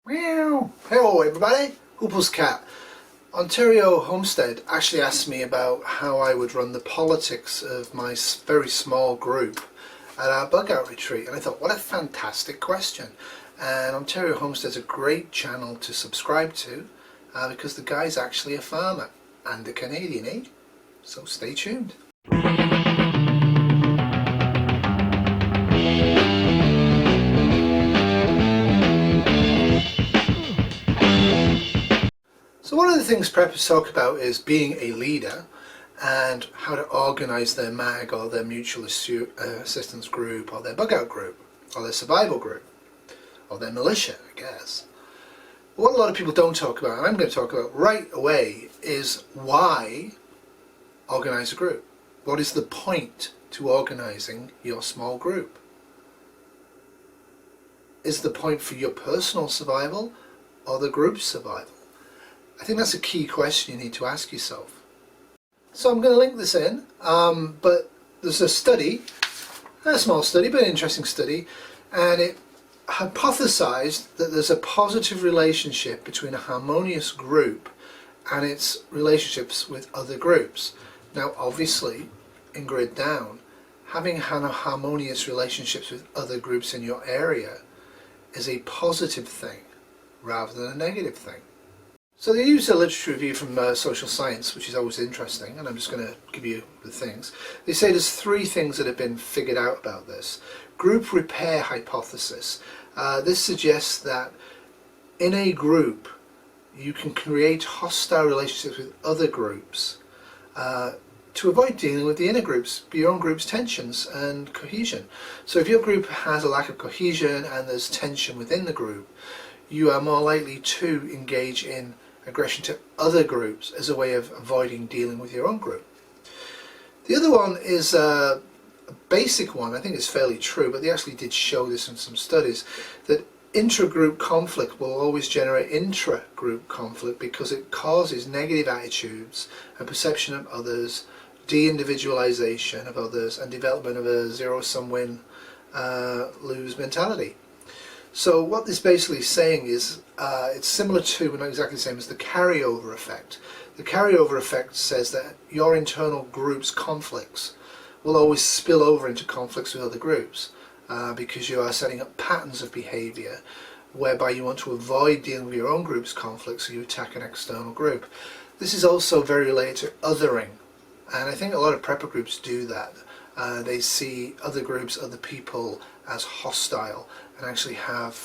Meow. Hello everybody, Hoople's cat. Ontario Homestead actually asked me about how I would run the politics of my very small group at our bug out retreat, and I thought, what a fantastic question. And Ontario Homestead's a great channel to subscribe to because the guy's actually a farmer and a Canadian, eh? So stay tuned. So one of the things preppers talk about is being a leader and how to organise their MAG or their mutual assistance group or their bug out group or their survival group or their militia, I guess. But what a lot of people don't talk about, and I'm going to talk about right away, is why organise a group. What is the point to organising your small group? Is the point for your personal survival or the group's survival? I think that's a key question you need to ask yourself. So I'm going to link this in, but there's a study, a small study but an interesting study, and it hypothesized that there's a positive relationship between a harmonious group and its relationships with other groups. Now obviously, in grid down, having harmonious relationships with other groups in your area is a positive thing rather than a negative thing. So they use a literature review from social science, which is always interesting, and I'm just going to give you the things. They say there's three things that have been figured out about this. Group repair hypothesis. This suggests that in a group you can create hostile relationships with other groups to avoid dealing with the inner groups, your own group's tensions and cohesion. So if your group has a lack of cohesion and there's tension within the group, you are more likely to engage in aggression to other groups as a way of avoiding dealing with your own group. The other one is a basic one. I think it's fairly true, but they actually did show this in some studies, that intra-group conflict will always generate intra-group conflict because it causes negative attitudes and perception of others, de-individualization of others, and development of a zero-sum win lose mentality. So what this basically is saying is it's similar to, but not exactly the same as, the carryover effect. The carryover effect says that your internal group's conflicts will always spill over into conflicts with other groups because you are setting up patterns of behaviour whereby you want to avoid dealing with your own group's conflicts, so you attack an external group. This is also very related to othering, and I think a lot of prepper groups do that. They see other groups, other people as hostile, and actually have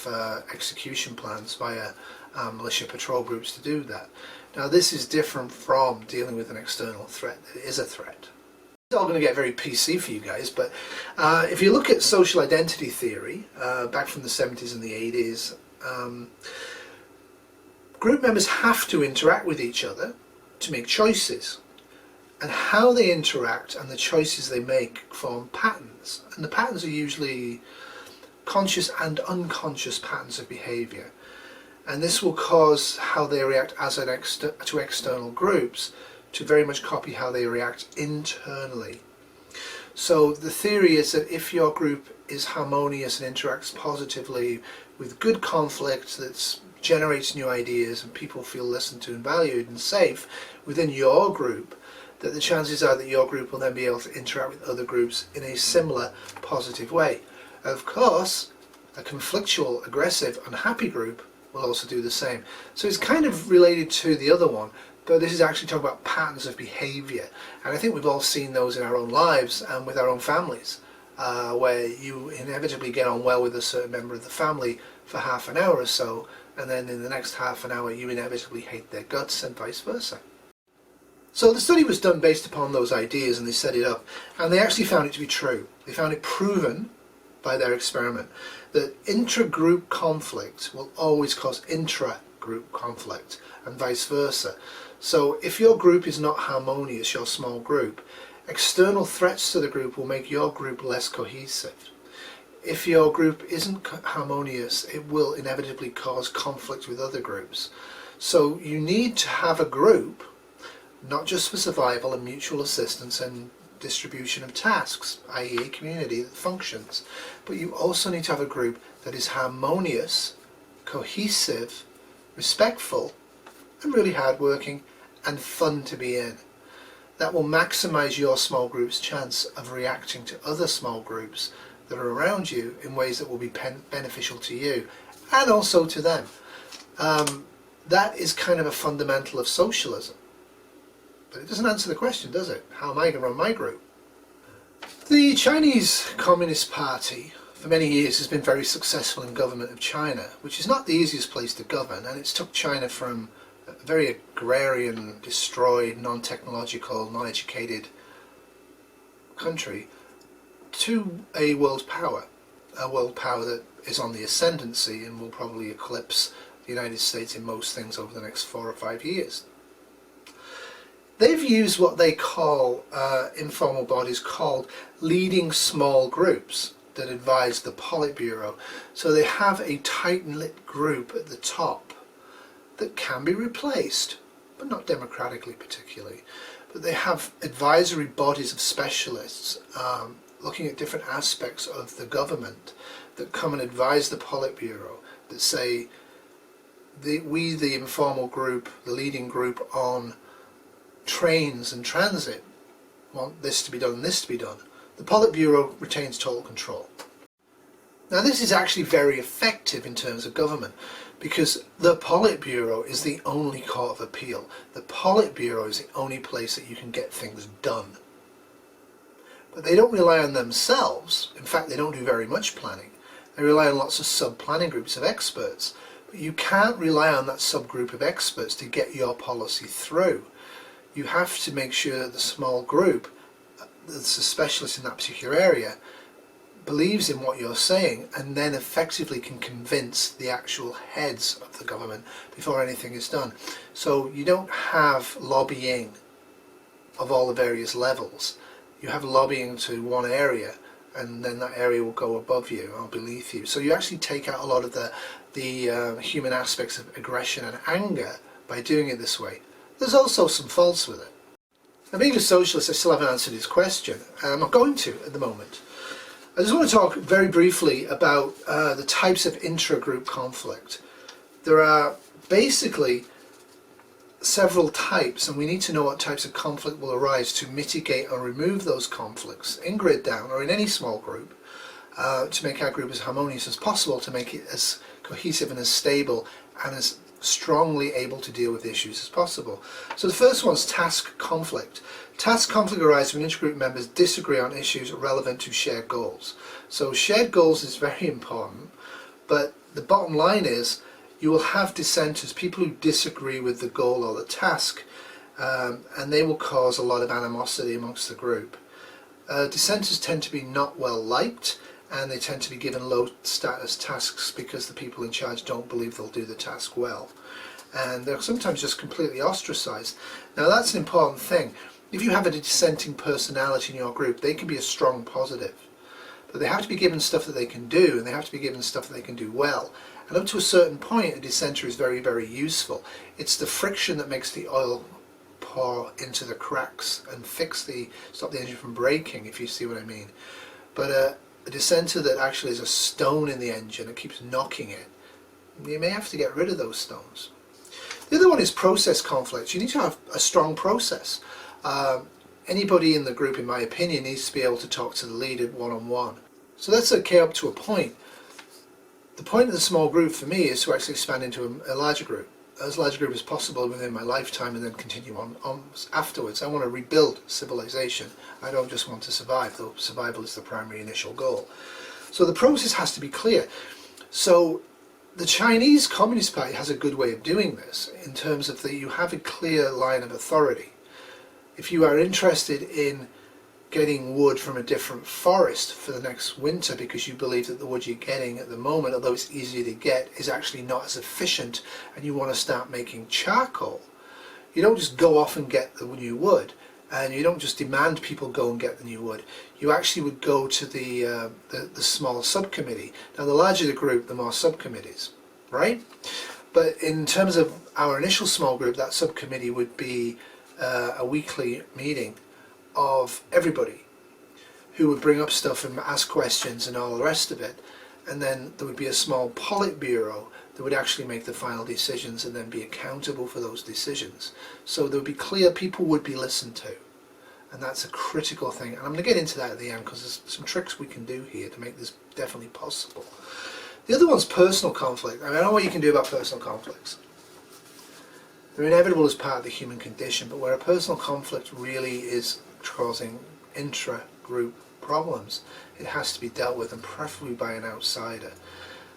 execution plans via militia patrol groups to do that. Now this is different from dealing with an external threat. It is a threat. It's all going to get very PC for you guys, but if you look at social identity theory back from the 70s and the 80s, group members have to interact with each other to make choices. And how they interact and the choices they make form patterns. And the patterns are usually conscious and unconscious patterns of behaviour. And this will cause how they react as to external groups to very much copy how they react internally. So the theory is that if your group is harmonious and interacts positively with good conflict that generates new ideas and people feel listened to and valued and safe within your group, that the chances are that your group will then be able to interact with other groups in a similar positive way. Of course, a conflictual, aggressive, unhappy group will also do the same. So it's kind of related to the other one, but this is actually talking about patterns of behaviour. And I think we've all seen those in our own lives and with our own families, where you inevitably get on well with a certain member of the family for half an hour or so, and then in the next half an hour you inevitably hate their guts, and vice versa. So the study was done based upon those ideas, and they set it up, and they actually found it to be true. They found it proven by their experiment that intra-group conflict will always cause intra-group conflict, and vice versa. So if your group is not harmonious, your small group, external threats to the group will make your group less cohesive. If your group isn't harmonious, it will inevitably cause conflict with other groups. So you need to have a group, not just for survival and mutual assistance and distribution of tasks, i.e. a community that functions, but you also need to have a group that is harmonious, cohesive, respectful, and really hardworking and fun to be in. That will maximize your small group's chance of reacting to other small groups that are around you in ways that will be beneficial to you and also to them. That is kind of a fundamental of socialism. But it doesn't answer the question, does it? How am I going to run my group? The Chinese Communist Party for many years has been very successful in government of China, which is not the easiest place to govern, and it's took China from a very agrarian, destroyed, non-technological, non-educated country to a world power that is on the ascendancy and will probably eclipse the United States in most things over the next 4 or 5 years. They've used what they call informal bodies called leading small groups that advise the Politburo. So they have a tight-knit group at the top that can be replaced, but not democratically particularly. But they have advisory bodies of specialists looking at different aspects of the government that come and advise the Politburo, that say, we, the informal group, the leading group on trains and transit, want this to be done and this to be done. The Politburo retains total control. Now this is actually very effective in terms of government, because the Politburo is the only court of appeal. The Politburo is the only place that you can get things done. But they don't rely on themselves. In fact, they don't do very much planning. They rely on lots of sub-planning groups of experts. But you can't rely on that subgroup of experts to get your policy through. You have to make sure that the small group that's a specialist in that particular area believes in what you're saying and then effectively can convince the actual heads of the government before anything is done. So you don't have lobbying of all the various levels. You have lobbying to one area and then that area will go above you or beneath you. So you actually take out a lot of the human aspects of aggression and anger by doing it this way. There's also some faults with it. Now, being a socialist, I still haven't answered his question. I'm not going to at the moment. I just want to talk very briefly about the types of intra-group conflict. There are basically several types, and we need to know what types of conflict will arise to mitigate or remove those conflicts in grid down or in any small group to make our group as harmonious as possible, to make it as cohesive and as stable and as strongly able to deal with issues as possible. So the first one's task conflict. Task conflict arises when intergroup members disagree on issues relevant to shared goals. So shared goals is very important, but the bottom line is you will have dissenters, people who disagree with the goal or the task, and they will cause a lot of animosity amongst the group. Dissenters tend to be not well liked, and they tend to be given low status tasks because the people in charge don't believe they'll do the task well. And they're sometimes just completely ostracized. Now that's an important thing. If you have a dissenting personality in your group, they can be a strong positive. But they have to be given stuff that they can do, and they have to be given stuff that they can do well. And up to a certain point, a dissenter is very, very useful. It's the friction that makes the oil pour into the cracks and stop the engine from breaking, if you see what I mean. But a dissenter that actually is a stone in the engine and keeps knocking it, you may have to get rid of those stones. The other one is process conflicts. You need to have a strong process. Anybody in the group, in my opinion, needs to be able to talk to the leader one-on-one. So that's okay up to a point. The point of the small group for me is to actually expand into a larger group, as large a group as possible within my lifetime, and then continue on afterwards. I want to rebuild civilization. I don't just want to survive, though survival is the primary initial goal. So the process has to be clear. So the Chinese Communist Party has a good way of doing this in terms of that you have a clear line of authority. If you are interested in getting wood from a different forest for the next winter because you believe that the wood you're getting at the moment, although it's easier to get, is actually not as efficient, and you want to start making charcoal, you don't just go off and get the new wood, and you don't just demand people go and get the new wood. You actually would go to the small subcommittee. Now the larger the group, the more subcommittees, right? But in terms of our initial small group, that subcommittee would be a weekly meeting of everybody who would bring up stuff and ask questions and all the rest of it. And then there would be a small Politburo that would actually make the final decisions and then be accountable for those decisions. So there would be clear, people would be listened to. And that's a critical thing. And I'm going to get into that at the end, because there's some tricks we can do here to make this definitely possible. The other one's personal conflict. I mean, I know what you can do about personal conflicts. They're inevitable as part of the human condition, but where a personal conflict really is causing intra-group problems, it has to be dealt with, and preferably by an outsider.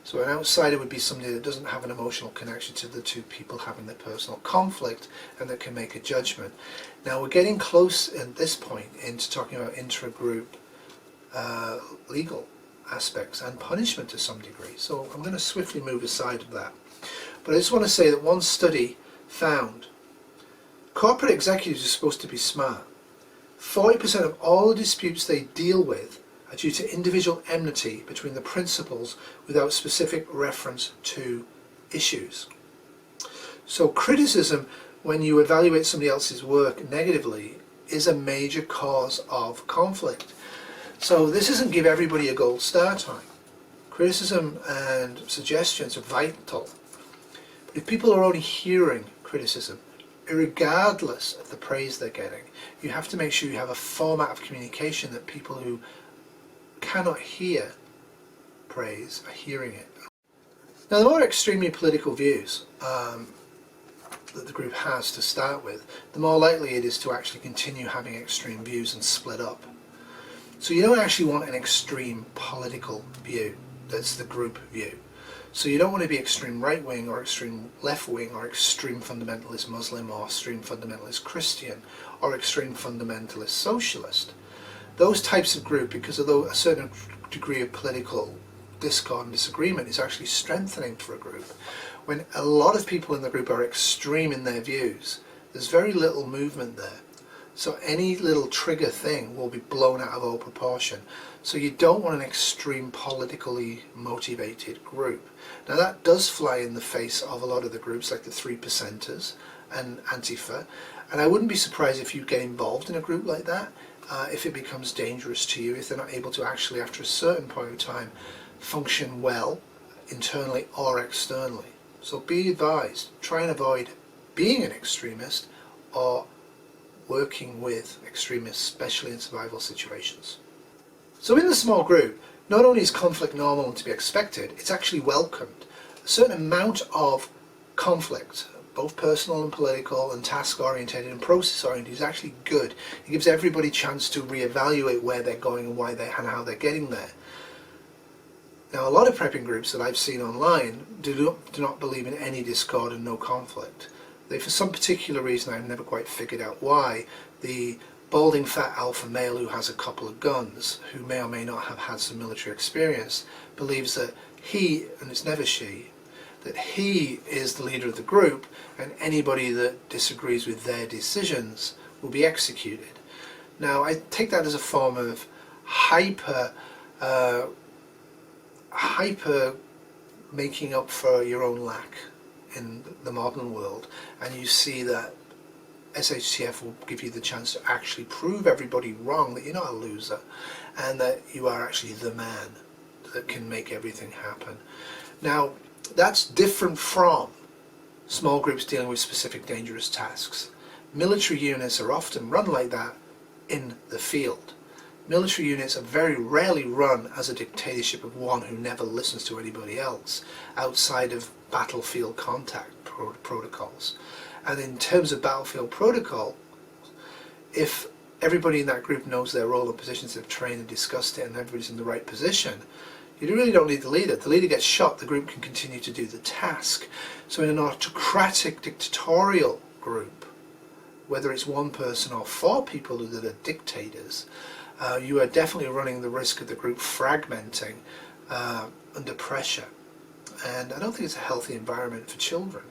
So an outsider would be somebody that doesn't have an emotional connection to the two people having the personal conflict, and that can make a judgment. Now we're getting close at this point into talking about intra-group legal aspects and punishment to some degree. So I'm going to swiftly move aside of that. But I just want to say that one study found corporate executives are supposed to be smart. 40% of all the disputes they deal with are due to individual enmity between the principals without specific reference to issues. So criticism, when you evaluate somebody else's work negatively, is a major cause of conflict. So this doesn't give everybody a gold star time. Criticism and suggestions are vital. But if people are only hearing criticism, regardless of the praise they're getting, you have to make sure you have a format of communication that people who cannot hear praise are hearing it. Now, the more extremely political views that the group has to start with, the more likely it is to actually continue having extreme views and split up. So you don't actually want an extreme political view. That's the group view. So you don't want to be extreme right-wing or extreme left-wing or extreme fundamentalist Muslim or extreme fundamentalist Christian or extreme fundamentalist socialist. Those types of group, because although a certain degree of political discord and disagreement is actually strengthening for a group, when a lot of people in the group are extreme in their views, there's very little movement there. So any little trigger thing will be blown out of all proportion. So you don't want an extreme politically motivated group. Now that does fly in the face of a lot of the groups like the 3%ers and Antifa, and I wouldn't be surprised if you get involved in a group like that, if it becomes dangerous to you, if they're not able to actually, after a certain point of time, function well internally or externally. So be advised, try and avoid being an extremist or working with extremists, especially in survival situations. So in the small group, not only is conflict normal and to be expected, it's actually welcomed. A certain amount of conflict, both personal and political and task-oriented and process-oriented, is actually good. It gives everybody a chance to reevaluate where they're going and why and how they're getting there. Now, a lot of prepping groups that I've seen online do not believe in any discord and no conflict. They, for some particular reason, I've never quite figured out why, the balding fat alpha male who has a couple of guns, who may or may not have had some military experience, believes that he, and it's never she, that he is the leader of the group, and anybody that disagrees with their decisions will be executed. Now, I take that as a form of hyper making up for your own lack in the modern world, and you see that SHTF will give you the chance to actually prove everybody wrong, that you're not a loser, and that you are actually the man that can make everything happen. Now, that's different from small groups dealing with specific dangerous tasks. Military units are often run like that in the field. Military units are very rarely run as a dictatorship of one who never listens to anybody else outside of battlefield contact protocols. And in terms of battlefield protocol, if everybody in that group knows their role and positions, they've trained and discussed it, and everybody's in the right position, you really don't need the leader. The leader gets shot, the group can continue to do the task. So in an autocratic dictatorial group, whether it's one person or 4 people that are dictators, you are definitely running the risk of the group fragmenting under pressure. And I don't think it's a healthy environment for children.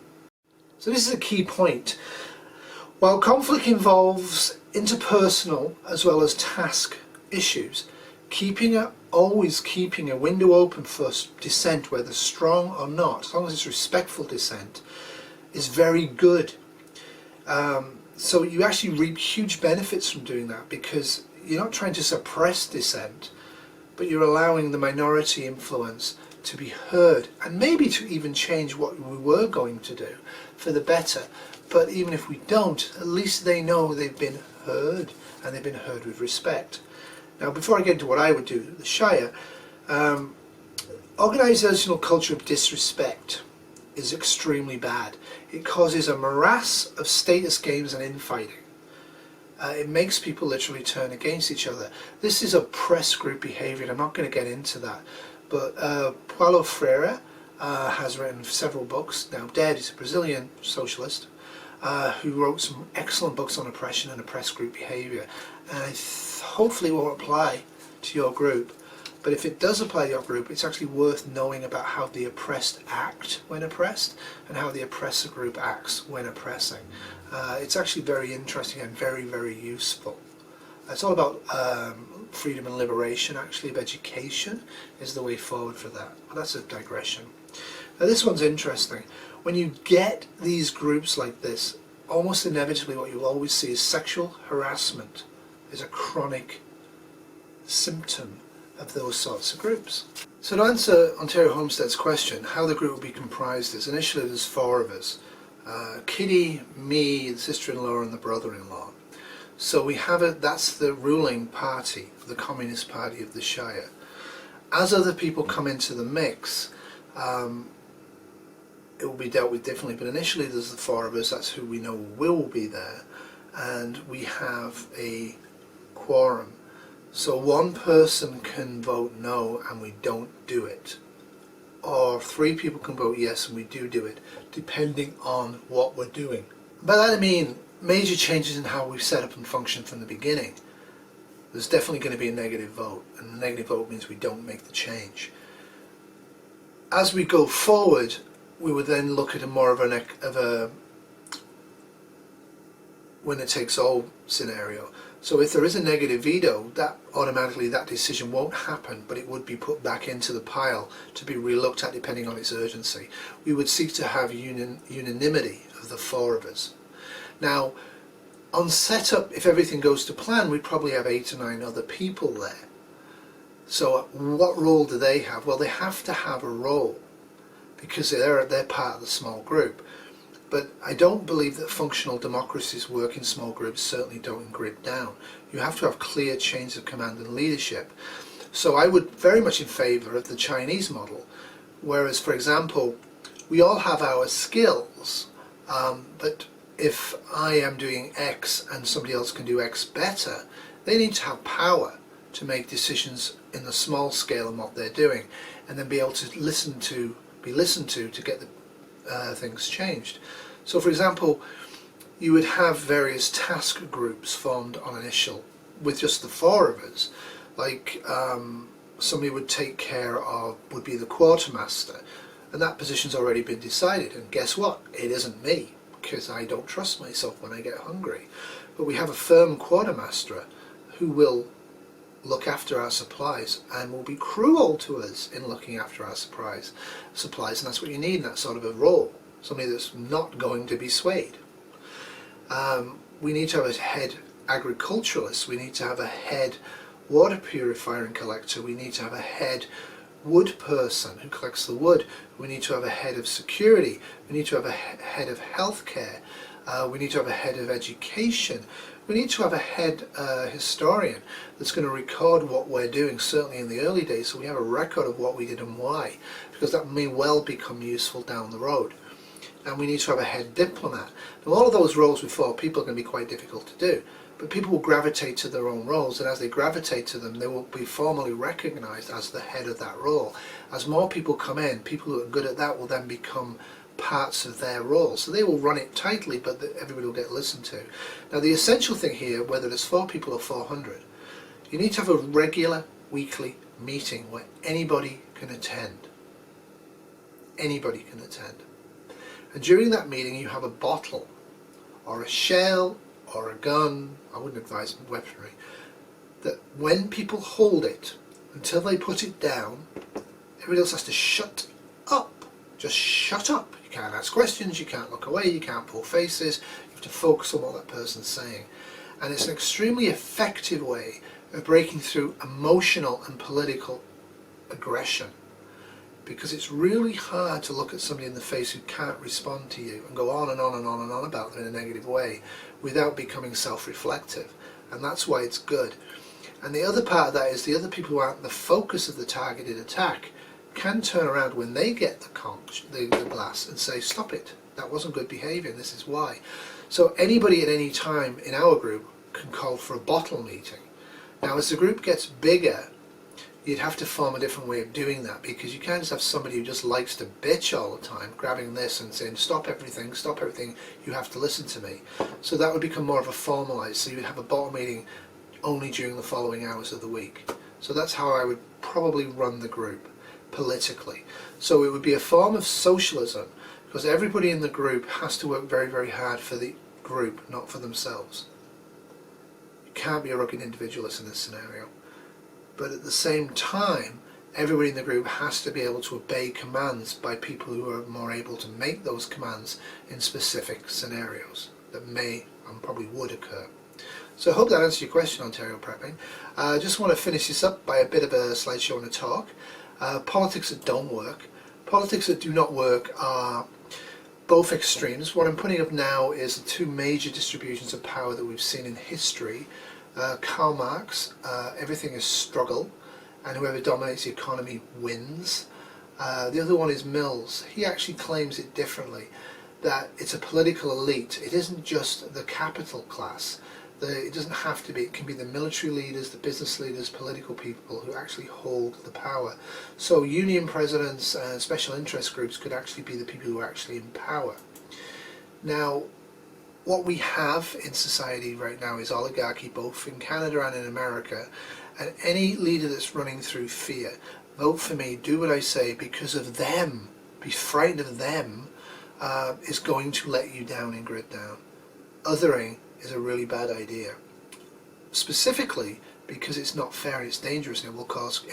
So this is a key point. While conflict involves interpersonal as well as task issues, always keeping a window open for dissent, whether strong or not, as long as it's respectful dissent, is very good. So you actually reap huge benefits from doing that, because you're not trying to suppress dissent, but you're allowing the minority influence to be heard, and maybe to even change what we were going to do for the better. But even if we don't, at least they know they've been heard, and they've been heard with respect. Now, before I get into what I would do at the Shire, organisational culture of disrespect is extremely bad. It causes a morass of status games and infighting. It makes people literally turn against each other. This is oppressed group behaviour, and I'm not going to get into that. But Paulo Freire has written several books, now dead. He's a Brazilian socialist who wrote some excellent books on oppression and oppressed group behaviour. And hopefully it won't apply to your group. But if it does apply to your group, it's actually worth knowing about how the oppressed act when oppressed and how the oppressor group acts when oppressing. It's actually very interesting and very, very useful. It's all about freedom and liberation, actually, of education is the way forward for that. But that's a digression. Now this one's interesting. When you get these groups like this, almost inevitably what you'll always see is sexual harassment is a chronic symptom of those sorts of groups. So to answer Ontario Homestead's question, how the group will be comprised is initially there's 4 of us. Kitty, me, the sister-in-law and the brother-in-law. So we have that's the ruling party, the Communist Party of the Shire. As other people come into the mix, it will be dealt with differently, but initially there's the 4 of us, that's who we know will be there, and we have a quorum. So one person can vote no and we don't do it, or 3 people can vote yes and we do it, depending on what we're doing. By that I mean major changes in how we've set up and functioned from the beginning. There's definitely going to be a negative vote, and the negative vote means we don't make the change. As we go forward, we would then look at a more of a winner-takes-all scenario. So if there is a negative veto, that automatically that decision won't happen, but it would be put back into the pile to be re-looked at depending on its urgency. We would seek to have unanimity of the 4 of us. Now, on setup, if everything goes to plan, we'd probably have 8 or 9 other people there. So what role do they have? Well, they have to have a role because they're part of the small group. But I don't believe that functional democracies work in small groups, certainly don't in grid down. You have to have clear chains of command and leadership. So I would very much in favour of the Chinese model, whereas, for example, we all have our skills, but if I am doing X and somebody else can do X better, they need to have power to make decisions in the small scale on what they're doing, and then be able to be listened to get the things changed. So for example, you would have various task groups formed on initial with just the 4 of us. Like somebody would take care of, would be the quartermaster, and that position's already been decided, and guess what, it isn't me, because I don't trust myself when I get hungry. But we have a firm quartermaster who will look after our supplies and will be cruel to us in looking after our supplies, and that's what you need in that sort of a role, somebody that's not going to be swayed. We need to have a head agriculturalist, we need to have a head water purifier and collector, we need to have a head wood person who collects the wood, we need to have a head of security, we need to have a head of healthcare, we need to have a head of education, we need to have a head historian that's going to record what we're doing, certainly in the early days, so we have a record of what we did and why, because that may well become useful down the road. And we need to have a head diplomat. Now all of those roles with 4 people are going to be quite difficult to do, but people will gravitate to their own roles, and as they gravitate to them, they will be formally recognised as the head of that role. As more people come in, people who are good at that will then become parts of their role. So they will run it tightly, but everybody will get listened to. Now the essential thing here, whether it's 4 people or 400, you need to have a regular weekly meeting where anybody can attend. Anybody can attend. And during that meeting you have a bottle or a shell or a gun, I wouldn't advise weaponry, that when people hold it until they put it down, everybody else has to shut up. Just shut up. You can't ask questions, you can't look away, you can't pull faces, you have to focus on what that person's saying. And it's an extremely effective way of breaking through emotional and political aggression. because it's really hard to look at somebody in the face who can't respond to you and go on and on and on and on about them in a negative way without becoming self-reflective, and that's why it's good. And the other part of that is the other people who aren't the focus of the targeted attack can turn around when they get the blast and say, stop it, that wasn't good behaviour and this is why. So anybody at any time in our group can call for a bottle meeting. Now as the group gets bigger, you'd have to form a different way of doing that, because you can't just have somebody who just likes to bitch all the time, grabbing this and saying, stop everything, you have to listen to me. So that would become more of a formalised, so you would have a bottle meeting only during the following hours of the week. So that's how I would probably run the group politically. So it would be a form of socialism, because everybody in the group has to work very, very hard for the group, not for themselves. You can't be a rugged individualist in this scenario. But at the same time, everybody in the group has to be able to obey commands by people who are more able to make those commands in specific scenarios that may and probably would occur. So I hope that answers your question, Ontario Prepping. I just want to finish this up by a bit of a slideshow and a talk. Politics that don't work. Politics that do not work are both extremes. What I'm putting up now is the two major distributions of power that we've seen in history. Karl Marx, everything is struggle, and whoever dominates the economy wins. The other one is Mills. He actually claims it differently, that it's a political elite. It isn't just the capital class. It doesn't have to be. It can be the military leaders, the business leaders, political people who actually hold the power. So union presidents and special interest groups could actually be the people who are actually in power. Now, what we have in society right now is oligarchy, both in Canada and in America, and any leader that's running through fear, vote for me, do what I say because of them, be frightened of them, is going to let you down and grit down. Othering is a really bad idea, specifically because it's not fair and it's dangerous, and it will cause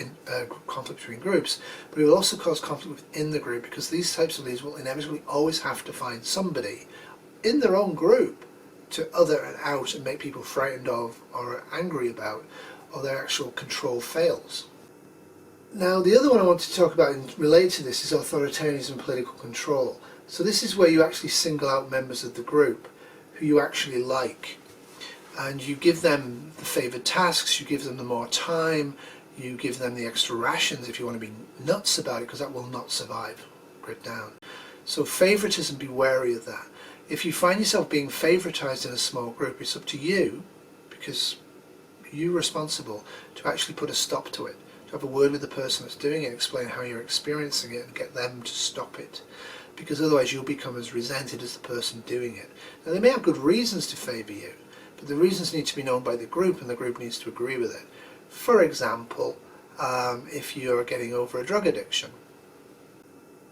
conflict between groups, but it will also cause conflict within the group, because these types of leaders will inevitably always have to find somebody in their own group to other and out and make people frightened of or angry about, or their actual control fails. Now the other one I want to talk about and relate to this is authoritarianism and political control. So this is where you actually single out members of the group who you actually like, and you give them the favoured tasks, you give them the more time, you give them the extra rations if you want to be nuts about it, because that will not survive grit down. So favouritism, be wary of that. If you find yourself being favoritised in a small group, it's up to you, because you're responsible to actually put a stop to it, to have a word with the person that's doing it, explain how you're experiencing it and get them to stop it, because otherwise you'll become as resented as the person doing it. Now they may have good reasons to favour you, but the reasons need to be known by the group and the group needs to agree with it. For example, if you're getting over a drug addiction.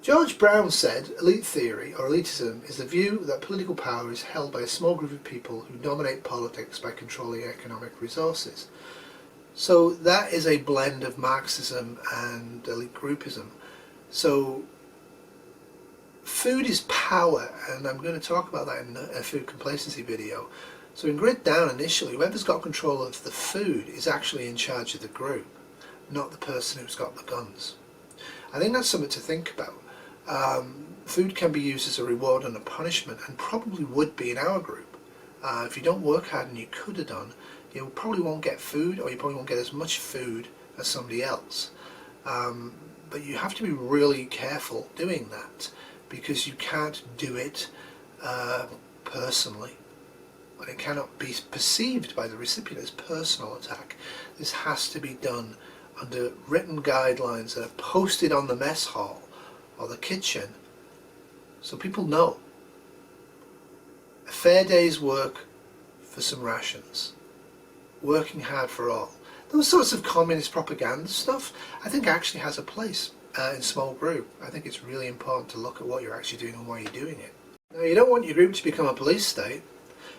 George Brown said, elite theory, or elitism, is the view that political power is held by a small group of people who dominate politics by controlling economic resources. So that is a blend of Marxism and elite groupism. So food is power, and I'm going to talk about that in a food complacency video. So in Grit Down initially, whoever's got control of the food is actually in charge of the group, not the person who's got the guns. I think that's something to think about. Food can be used as a reward and a punishment, and probably would be in our group. If you don't work hard and you could have done, you probably won't get food, or you probably won't get as much food as somebody else. But you have to be really careful doing that, because you can't do it personally. And it cannot be perceived by the recipient as personal attack. This has to be done under written guidelines that are posted on the mess hall or the kitchen, so people know. A fair day's work for some rations. Working hard for all. Those sorts of communist propaganda stuff, I think actually has a place in small group. I think it's really important to look at what you're actually doing and why you're doing it. Now, you don't want your group to become a police state.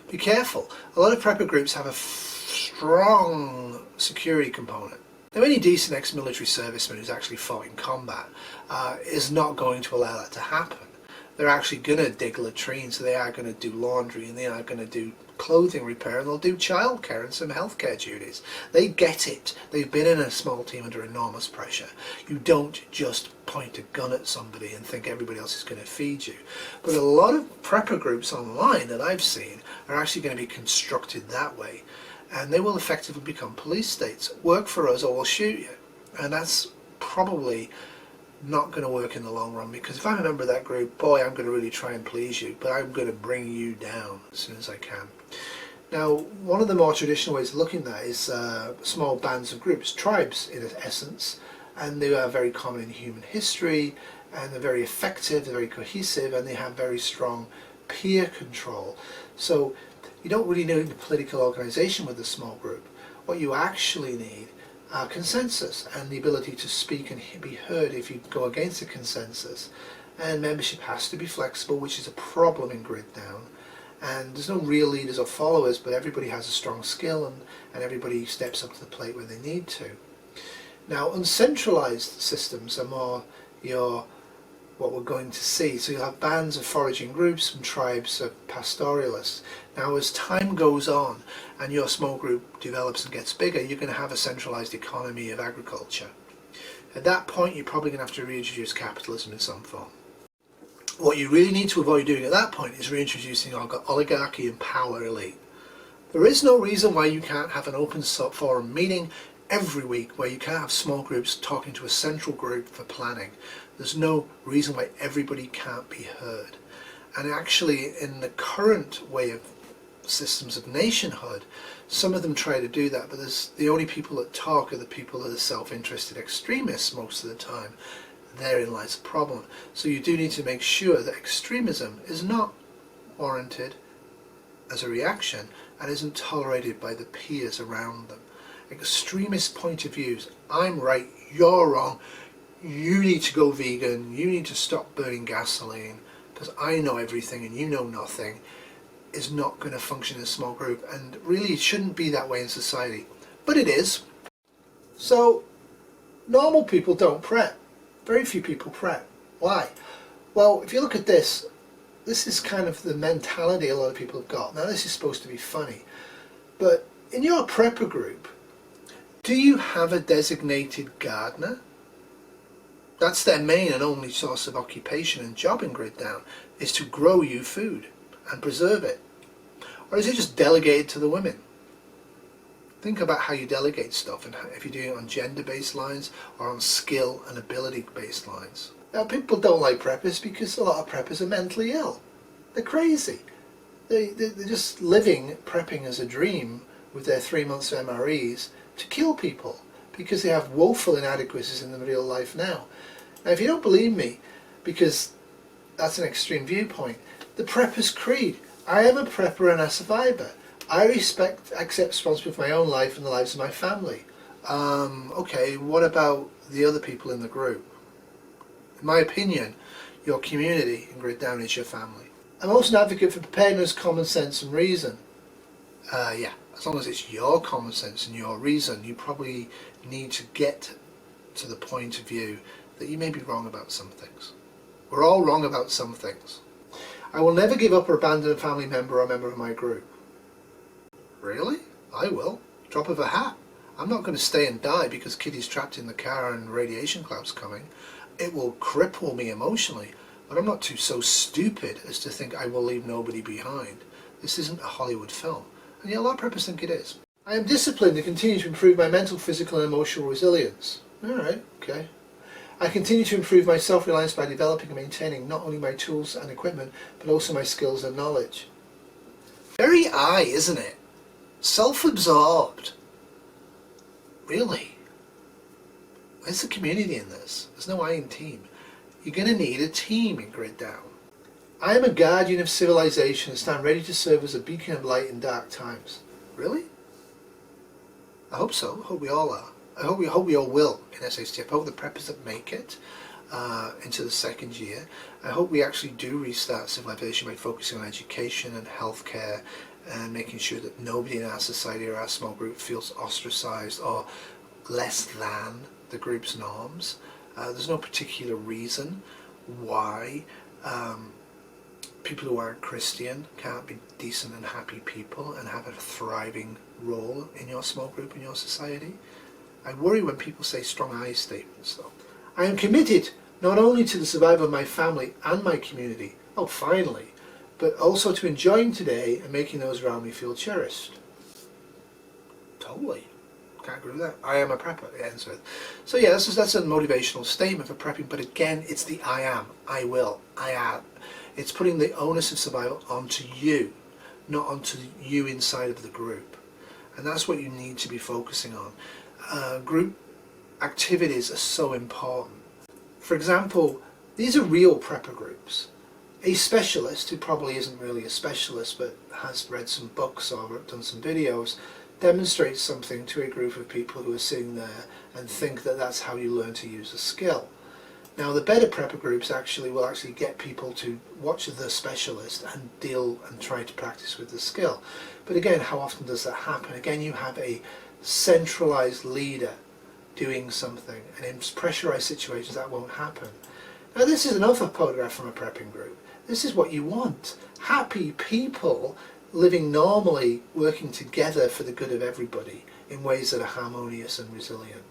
Be careful. A lot of prepper groups have a strong security component. Now, any decent ex-military serviceman who's actually fought in combat is not going to allow that to happen. they're actually going to dig latrines, so they are going to do laundry, and they are going to do clothing repair, and they'll do childcare and some healthcare duties. They get it. They've been in a small team under enormous pressure. You don't just point a gun at somebody and think everybody else is going to feed you. But a lot of prepper groups online that I've seen are actually going to be constructed that way, and they will effectively become police states. Work for us or we'll shoot you. And that's probably not going to work in the long run, because if I'm a member of that group, boy, I'm going to really try and please you, but I'm going to bring you down as soon as I can. Now, one of the more traditional ways of looking at that is small bands of groups, tribes in essence, and they are very common in human history, and they're very effective, they're very cohesive, and they have very strong peer control. So you don't really need a political organization with a small group. What you actually need consensus and the ability to speak and be heard if you go against a consensus. And membership has to be flexible, which is a problem in Grid Down. And there's no real leaders or followers, but everybody has a strong skill, and everybody steps up to the plate when they need to. Now, uncentralized systems are more what we're going to see. So you'll have bands of foraging groups and tribes of pastoralists. Now, as time goes on and your small group develops and gets bigger, you're going to have a centralized economy of agriculture. At that point, you're probably going to have to reintroduce capitalism in some form. What you really need to avoid doing at that point is reintroducing oligarchy and power elite. There is no reason why you can't have an open forum meeting every week where you can't have small groups talking to a central group for planning. There's no reason why everybody can't be heard. And actually, in the current way of systems of nationhood, some of them try to do that, but the only people that talk are the people that are self-interested extremists most of the time. Therein lies the problem. So you do need to make sure that extremism is not warranted as a reaction and isn't tolerated by the peers around them. Extremist point of views, I'm right, you're wrong, you need to go vegan, you need to stop burning gasoline because I know everything and you know nothing, is not going to function in a small group, and really it shouldn't be that way in society, but it is. So normal people don't prep. Very few people prep. Why? Well, if you look at this is kind of the mentality a lot of people have got. Now, this is supposed to be funny, but in your prepper group, do you have a designated gardener? That's their main and only source of occupation and job in Grid Down, is to grow you food and preserve it. Or is it just delegated to the women? Think about how you delegate stuff, and if you do it on gender-based lines or on skill and ability-based lines. Now, people don't like preppers because a lot of preppers are mentally ill. They're crazy. They're just living prepping as a dream with their 3 months of MREs to kill people because they have woeful inadequacies in the real life now. Now, if you don't believe me, because that's an extreme viewpoint, the prepper's creed. I am a prepper and a survivor. I accept responsibility for my own life and the lives of my family. Okay, what about the other people in the group? In my opinion, your community in Grid Down is your family. I'm also an advocate for preparedness, common sense and reason. Yeah, as long as it's your common sense and your reason, you probably need to get to the point of view that you may be wrong about some things. We're all wrong about some things. I will never give up or abandon a family member or member of my group. Really? I will. Drop of a hat. I'm not going to stay and die because Kitty's trapped in the car and radiation cloud's coming. It will cripple me emotionally, but I'm not so stupid as to think I will leave nobody behind. This isn't a Hollywood film, and yet a lot of preppers think it is. I am disciplined to continue to improve my mental, physical and emotional resilience. Alright, okay. I continue to improve my self-reliance by developing and maintaining not only my tools and equipment, but also my skills and knowledge. Very I, isn't it? Self-absorbed. Really? Where's the community in this? There's no I in team. You're going to need a team in Grid Down. I am a guardian of civilization and stand ready to serve as a beacon of light in dark times. Really? I hope so. I hope we all are. I hope we all will in SHTF. I hope the preppers that make it into the second year. I hope we actually do restart civilization by focusing on education and healthcare and making sure that nobody in our society or our small group feels ostracized or less than the group's norms. There's no particular reason why people who aren't Christian can't be decent and happy people and have a thriving role in your small group, in your society. I worry when people say strong I statements though. I am committed not only to the survival of my family and my community, oh finally, but also to enjoying today and making those around me feel cherished. Totally. Can't agree with that. I am a prepper, it ends with. So yeah, that's a motivational statement for prepping, but again, it's the I am, I will, I am. It's putting the onus of survival onto you, not onto you inside of the group. And that's what you need to be focusing on. Group activities are so important. For example, these are real prepper groups. A specialist, who probably isn't really a specialist but has read some books or done some videos, demonstrates something to a group of people who are sitting there and think that that's how you learn to use a skill. Now the better prepper groups will actually get people to watch the specialist and deal and try to practice with the skill. But again, how often does that happen? Again, you have a centralized leader doing something, and in pressurized situations that won't happen. Now this is another photograph from a prepping group. This is what you want. Happy people living normally, working together for the good of everybody in ways that are harmonious and resilient.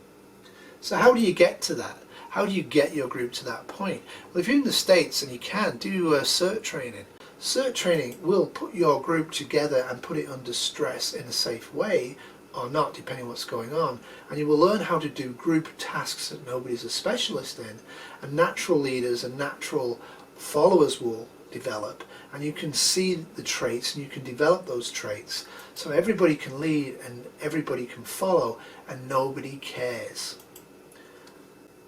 So how do you get to that? How do you get your group to that point? Well, if you're in the States and you can, do CERT training. CERT training will put your group together and put it under stress in a safe way, or not, depending on what's going on. And you will learn how to do group tasks that nobody's a specialist in, and natural leaders and natural followers will develop, and you can see the traits and you can develop those traits so everybody can lead and everybody can follow and nobody cares.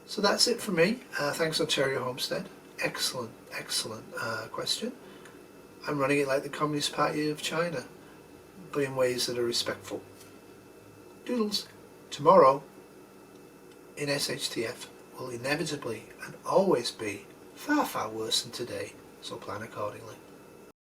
So that's it for me. Thanks, Ontario Homestead. Excellent question. I'm running it like the Communist Party of China, but in ways that are respectful. Doodles. Tomorrow in SHTF will inevitably and always be far, far worse than today, so plan accordingly.